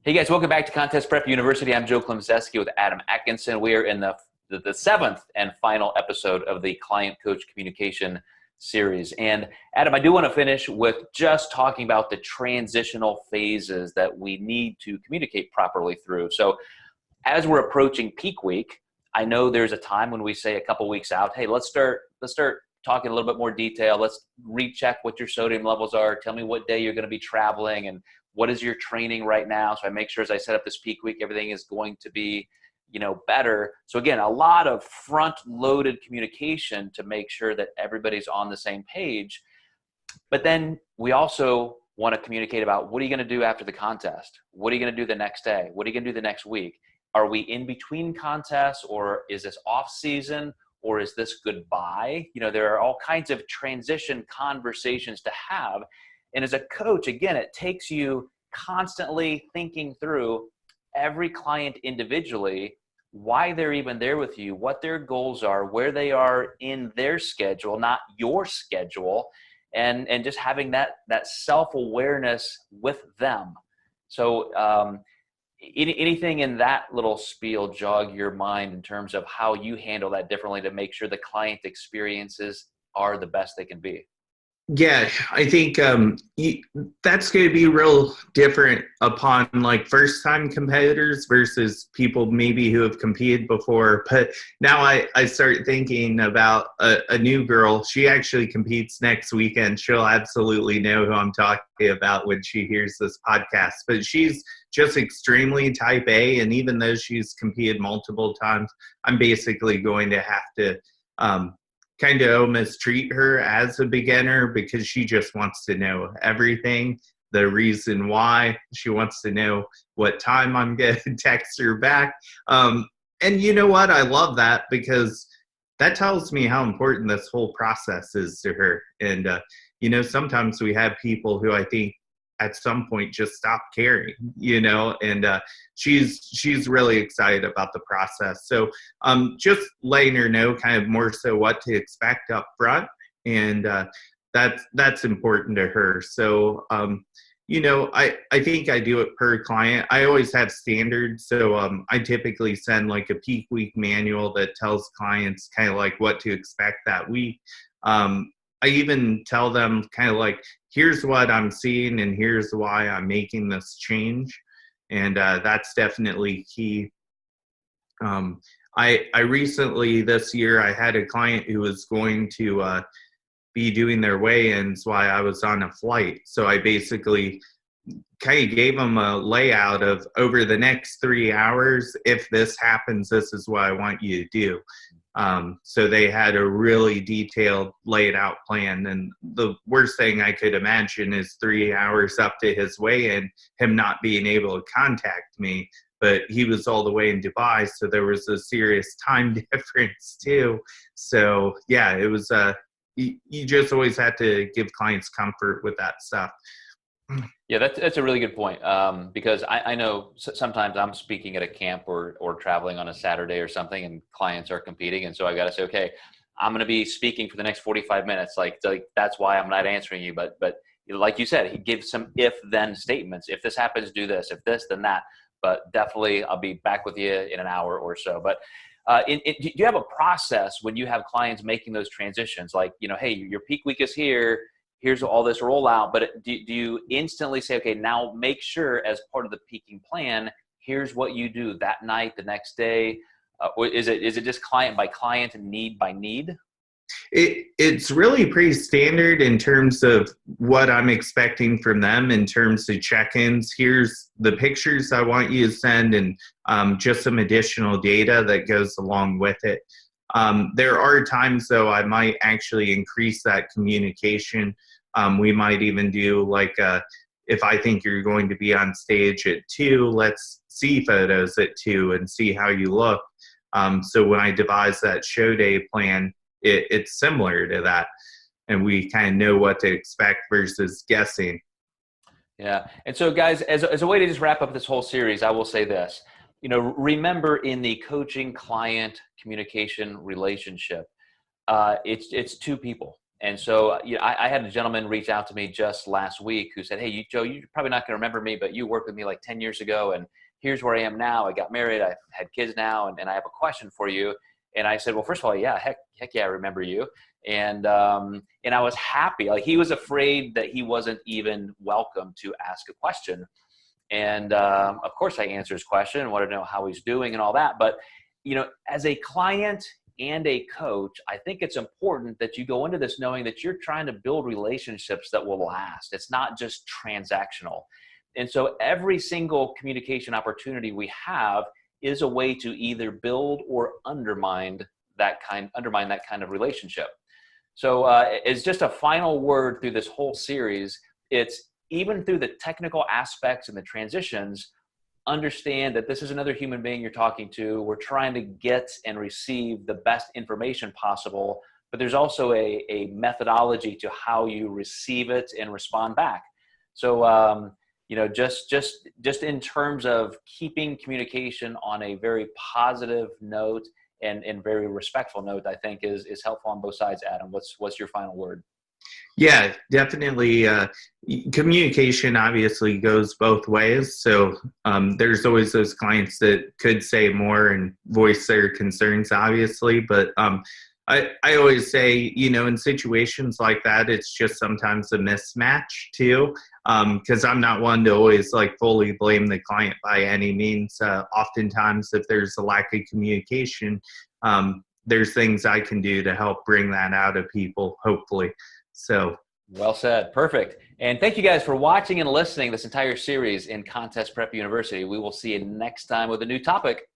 Hey guys, welcome back to Contest Prep University. I'm Joe Klemczewski with Adam Atkinson. We are in the seventh and final episode of the Client Coach Communication series. And Adam, I do want to finish with just talking about the transitional phases that we need to communicate properly through. So as we're approaching peak week, I know there's a time when we say a couple weeks out, hey, let's start talking a little bit more detail. Let's recheck what your sodium levels are. Tell me what day you're going to be traveling and what is your training right now. So I make sure as I set up this peak week, everything is going to be, better. So again, a lot of front-loaded communication to make sure that everybody's on the same page. But then we also want to communicate about what are you going to do after the contest? What are you going to do the next day? What are you going to do the next week? Are we in between contests, or is this off season, or is this goodbye? There are all kinds of transition conversations to have. And as a coach, again, it takes you constantly thinking through every client individually, why they're even there with you, what their goals are, where they are in their schedule, not your schedule, and just having that self-awareness with them. So anything in that little spiel jog your mind in terms of how you handle that differently to make sure the client experiences are the best they can be? Yeah, I think that's going to be real different upon like first-time competitors versus people maybe who have competed before. But now I start thinking about a new girl. She actually competes next weekend. She'll absolutely know who I'm talking about when she hears this podcast. But she's just extremely type A, and even though she's competed multiple times, I'm basically going to have to kind of almost treat her as a beginner because she just wants to know everything, the reason why. She wants to know what time I'm going to text her back. And you know what? I love that because that tells me how important this whole process is to her. And, sometimes we have people who I think at some point just stop caring, and she's really excited about the process. So just letting her know kind of more so what to expect up front. And that's important to her. So, I think I do it per client. I always have standards. So I typically send like a peak week manual that tells clients kind of like what to expect that week. I even tell them kind of like, here's what I'm seeing and here's why I'm making this change. And that's definitely key. I recently this year, I had a client who was going to be doing their weigh-ins while I was on a flight. So I basically kind of gave them a layout of over the next 3 hours, if this happens, this is what I want you to do. So they had a really detailed laid out plan. And the worst thing I could imagine is 3 hours up to his weigh-in, him not being able to contact me. But he was all the way in Dubai, so there was a serious time difference too. So yeah, it was you just always have to give clients comfort with that stuff. Yeah, that's a really good point, because I know sometimes I'm speaking at a camp or traveling on a Saturday or something, and clients are competing, and so I got to say, okay, I'm going to be speaking for the next 45 minutes. Like that's why I'm not answering you. But like you said, he gives some if-then statements. If this happens, do this. If this, then that. But definitely, I'll be back with you in an hour or so. But do you have a process when you have clients making those transitions? Like, hey, your peak week is here. Here's all this rollout, but do you instantly say, okay, now make sure as part of the peaking plan, here's what you do that night, the next day? Or is it just client by client and need by need? It's really pretty standard in terms of what I'm expecting from them in terms of check-ins. Here's the pictures I want you to send and just some additional data that goes along with it. There are times, though, I might actually increase that communication. We might even do like, if I think you're going to be on stage at 2, let's see photos at 2 and see how you look. So when I devise that show day plan, it's similar to that. And we kind of know what to expect versus guessing. Yeah. And so, guys, as a way to just wrap up this whole series, I will say this. Remember, in the coaching client communication relationship, it's two people. And so, I had a gentleman reach out to me just last week who said, "Hey, Joe, you're probably not going to remember me, but you worked with me like 10 years ago, and here's where I am now. I got married, I had kids now, and I have a question for you." And I said, "Well, first of all, yeah, heck yeah, I remember you." And I was happy. Like, he was afraid that he wasn't even welcome to ask a question. And of course, I answered his question and wanted to know how he's doing and all that. But as a client and a coach, I think it's important that you go into this knowing that you're trying to build relationships that will last. It's not just transactional. And so every single communication opportunity we have is a way to either build or undermine that kind of relationship. So it's just a final word through this whole series. It's even through the technical aspects and the transitions, understand that this is another human being you're talking to. We're trying to get and receive the best information possible, but there's also a methodology to how you receive it and respond back. So, just in terms of keeping communication on a very positive note and very respectful note, I think is helpful on both sides. Adam, what's your final word? Yeah, definitely. Communication obviously goes both ways. So there's always those clients that could say more and voice their concerns, obviously. But I always say, in situations like that, it's just sometimes a mismatch too. Because I'm not one to always fully blame the client by any means. Oftentimes, if there's a lack of communication, there's things I can do to help bring that out of people, hopefully. So well said. Perfect. And thank you guys for watching and listening this entire series in Contest Prep University. We will see you next time with a new topic.